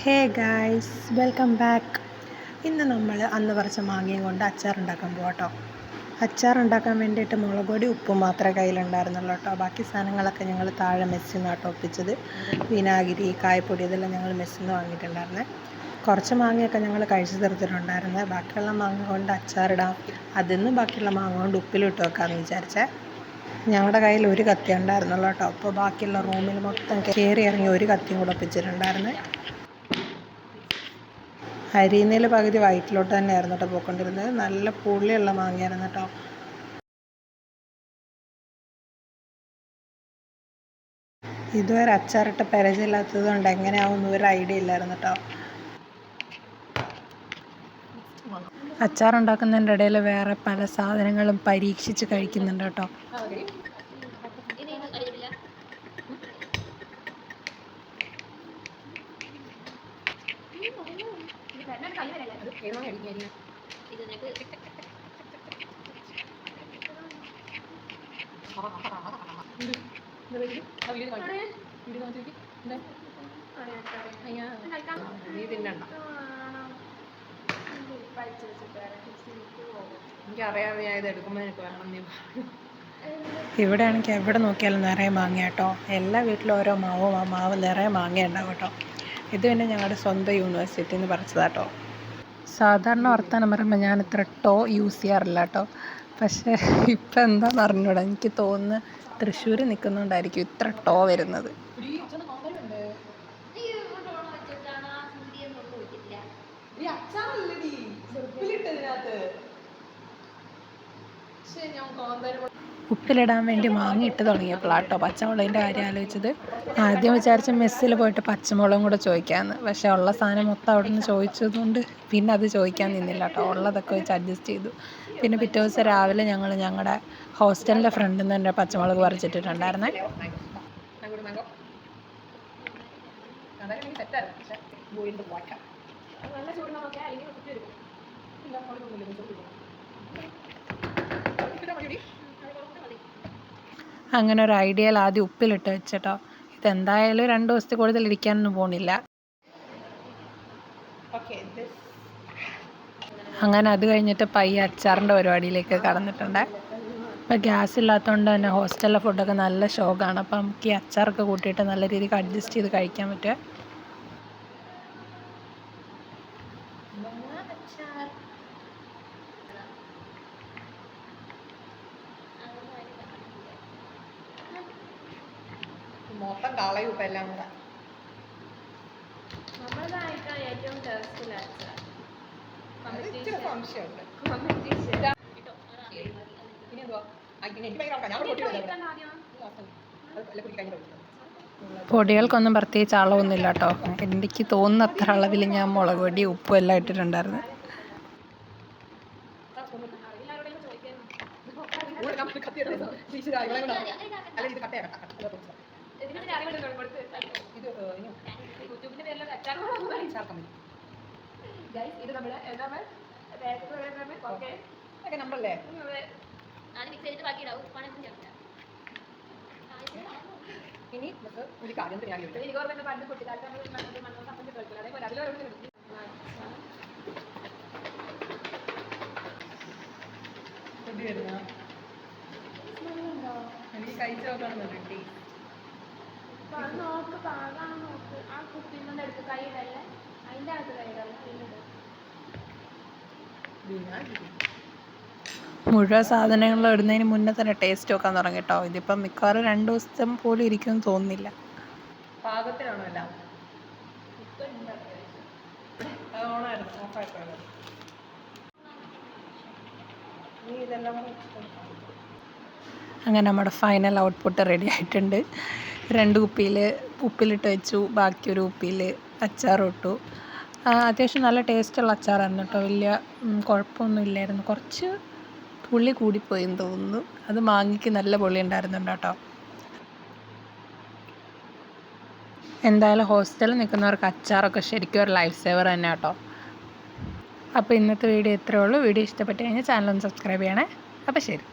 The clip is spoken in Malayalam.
Hey guys, welcome back. ഇന്ന് നമ്മൾ അന്ന് പറിച്ച മാങ്ങയും കൊണ്ട് അച്ചാറുണ്ടാക്കാൻ പോകട്ടോ. അച്ചാറുണ്ടാക്കാൻ വേണ്ടിയിട്ട് മുളക് പൊടി ഉപ്പും മാത്രമേ കയ്യിലുണ്ടായിരുന്നുള്ളൂ കേട്ടോ. ബാക്കി സാധനങ്ങളൊക്കെ ഞങ്ങൾ താഴെ മെസ്സിൽ നിന്നാട്ടോ ഒപ്പിച്ചത്. വിനാഗിരി, കായപ്പൊടി ഇതെല്ലാം ഞങ്ങൾ മെസ്സിൽ നിന്ന് വാങ്ങിയിട്ടുണ്ടായിരുന്നത്. കുറച്ച് മാങ്ങയൊക്കെ ഞങ്ങൾ കഴിച്ചു തീർത്തിട്ടുണ്ടായിരുന്നത്. ബാക്കിയുള്ള മാങ്ങ കൊണ്ട് അച്ചാറിടാം, അതിൽ നിന്ന് ബാക്കിയുള്ള മാങ്ങ കൊണ്ട് ഉപ്പിലിട്ട് വെക്കാമെന്ന് വിചാരിച്ചേ. ഞങ്ങളുടെ കയ്യിൽ ഒരു കത്തി ഉണ്ടായിരുന്നുള്ളൂ കേട്ടോ. അപ്പോൾ ബാക്കിയുള്ള റൂമിൽ മൊത്തം കയറി ഇറങ്ങി ഒരു കത്തിയും കൂടെ ഒപ്പിച്ചിട്ടുണ്ടായിരുന്നത്. അരിയുന്നതിൽ പകുതി വയറ്റിലോട്ട് തന്നെയായിരുന്നു കേട്ടോ പോയിക്കൊണ്ടിരുന്നത്. നല്ല പുളിയുള്ള മാങ്ങയായിരുന്നു കേട്ടോ. ഇതുവരെ അച്ചാറിട്ട് പരിചയമില്ലാത്തത് കൊണ്ട് എങ്ങനെയാവുമെന്ന് ഒരു ഐഡിയ ഇല്ലായിരുന്നു കേട്ടോ. അച്ചാറുണ്ടാക്കുന്നതിൻ്റെ ഇടയിൽ വേറെ പല സാധനങ്ങളും പരീക്ഷിച്ച് കഴിക്കുന്നുണ്ട് കേട്ടോ. ഇവിടെ ആണെങ്കിൽ എവിടെ നോക്കിയാലും നിറയെ മാങ്ങ കേട്ടോ. എല്ലാ വീട്ടിലും ഓരോ മാവും, ആ മാവ് നിറയെ മാങ്ങ ഉണ്ടാവും കേട്ടോ. ഇത് പിന്നെ ഞങ്ങളുടെ സ്വന്തം യൂണിവേഴ്സിറ്റിയിൽ നിന്ന് പറിച്ചതാട്ടോ. സാധാരണ വർത്തമാനം പറയുമ്പോൾ ഞാൻ ഇത്ര യൂസ് ചെയ്യാറില്ല കേട്ടോ. പക്ഷേ ഇപ്പം എന്താണെന്ന് അറിഞ്ഞൂടാ, എനിക്ക് തോന്നുന്നു തൃശ്ശൂർ നിൽക്കുന്നുണ്ടായിരിക്കും ഇത്ര വരുന്നത്. ഉപ്പിലിടാൻ വേണ്ടി വാങ്ങിയിട്ട് തുടങ്ങിയപ്പോഴാട്ടോ പച്ചമുളകിൻ്റെ കാര്യം ആലോചിച്ചത്. ആദ്യം വിചാരിച്ച മെസ്സിൽ പോയിട്ട് പച്ചമുളകും കൂടെ ചോദിക്കാമെന്ന്. പക്ഷേ ഉള്ള സാധനം മൊത്തം അവിടെ നിന്ന് ചോദിച്ചതുകൊണ്ട് പിന്നെ അത് ചോദിക്കാൻ നിന്നില്ല കേട്ടോ. ഉള്ളതൊക്കെ വെച്ച് അഡ്ജസ്റ്റ് ചെയ്തു. പിന്നെ പിറ്റേ ദിവസം രാവിലെ ഞങ്ങൾ ഞങ്ങളുടെ ഹോസ്റ്റലിൻ്റെ ഫ്രണ്ടിൽ നിന്ന് തന്നെ പച്ചമുളക് പറിച്ചിട്ടിട്ടുണ്ടായിരുന്നേ. അങ്ങനെ ഒരു ഐഡിയയിൽ ആദ്യം ഉപ്പിലിട്ട് വെച്ചിട്ടോ. ഇതെന്തായാലും 2 ദിവസത്തിൽ കൂടുതൽ ഇരിക്കാനൊന്നും പോണില്ല. അങ്ങനെ അത് കഴിഞ്ഞിട്ട് പയ്യെ അച്ചാറിൻ്റെ പരിപാടിയിലേക്ക് കടന്നിട്ടുണ്ട്. ഇപ്പം ഗ്യാസ് ഇല്ലാത്തതുകൊണ്ട് തന്നെ ഹോസ്റ്റലിലെ ഫുഡൊക്കെ നല്ല ഷോക്കാണ്. അപ്പം നമുക്ക് ഈ അച്ചാറൊക്കെ കൂട്ടിയിട്ട് നല്ല രീതിക്ക് അഡ്ജസ്റ്റ് ചെയ്ത് കഴിക്കാൻ പറ്റുക. മൊത്തം കളയും ഇപ്പം എല്ലാം കൂടെ. പൊടികൾക്കൊന്നും പ്രത്യേകിച്ച് അളവൊന്നുമില്ല കേട്ടോ. എനിക്ക് തോന്നുന്ന അത്ര അളവിൽ ഞാൻ മുളക് പൊടി ഉപ്പും എല്ലാം ഇട്ടിട്ടുണ്ടായിരുന്നു. ഇനി ഒരു കാര്യം എനിക്ക് കഴിച്ചു നോക്കണം കിട്ടി. മുഴുവൻ സാധനങ്ങൾ ഇടുന്നതിന് മുന്നേ തന്നെ ടേസ്റ്റ് നോക്കാൻ തുടങ്ങി കേട്ടോ. ഇതിപ്പം മിക്കവാറും 2 ദിവസം പോലും ഇരിക്കുമെന്ന് തോന്നുന്നില്ല. പാകത്തിനാണോ എല്ലാം? അങ്ങനെ നമ്മുടെ ഫൈനൽ ഔട്ട്പുട്ട് റെഡി ആയിട്ടുണ്ട്. 2 കുപ്പിയിൽ ഉപ്പിലിട്ട് വെച്ചു, ബാക്കി ഒരു കുപ്പിയിൽ അച്ചാറിട്ടു. അത്യാവശ്യം നല്ല ടേസ്റ്റുള്ള അച്ചാറായിരുന്നു കേട്ടോ. വലിയ കുഴപ്പമൊന്നും ഇല്ലായിരുന്നു. കുറച്ച് പുളി കൂടിപ്പോയെന്ന് തോന്നുന്നു. അത് മാങ്ങയ്ക്ക് നല്ല പുളി ഉണ്ടായിരുന്നുണ്ട് കേട്ടോ. എന്തായാലും ഹോസ്റ്റലിൽ നിൽക്കുന്നവർക്ക് അച്ചാറൊക്കെ ശരിക്കും ഒരു ലൈഫ് സേവർ തന്നെ കേട്ടോ. അപ്പോൾ ഇന്നത്തെ വീഡിയോ ഇത്രയേ ഉള്ളൂ. വീഡിയോ ഇഷ്ടപ്പെട്ട് കഴിഞ്ഞാൽ ചാനൽ ഒന്ന് സബ്സ്ക്രൈബ് ചെയ്യണേ. അപ്പോൾ ശരി.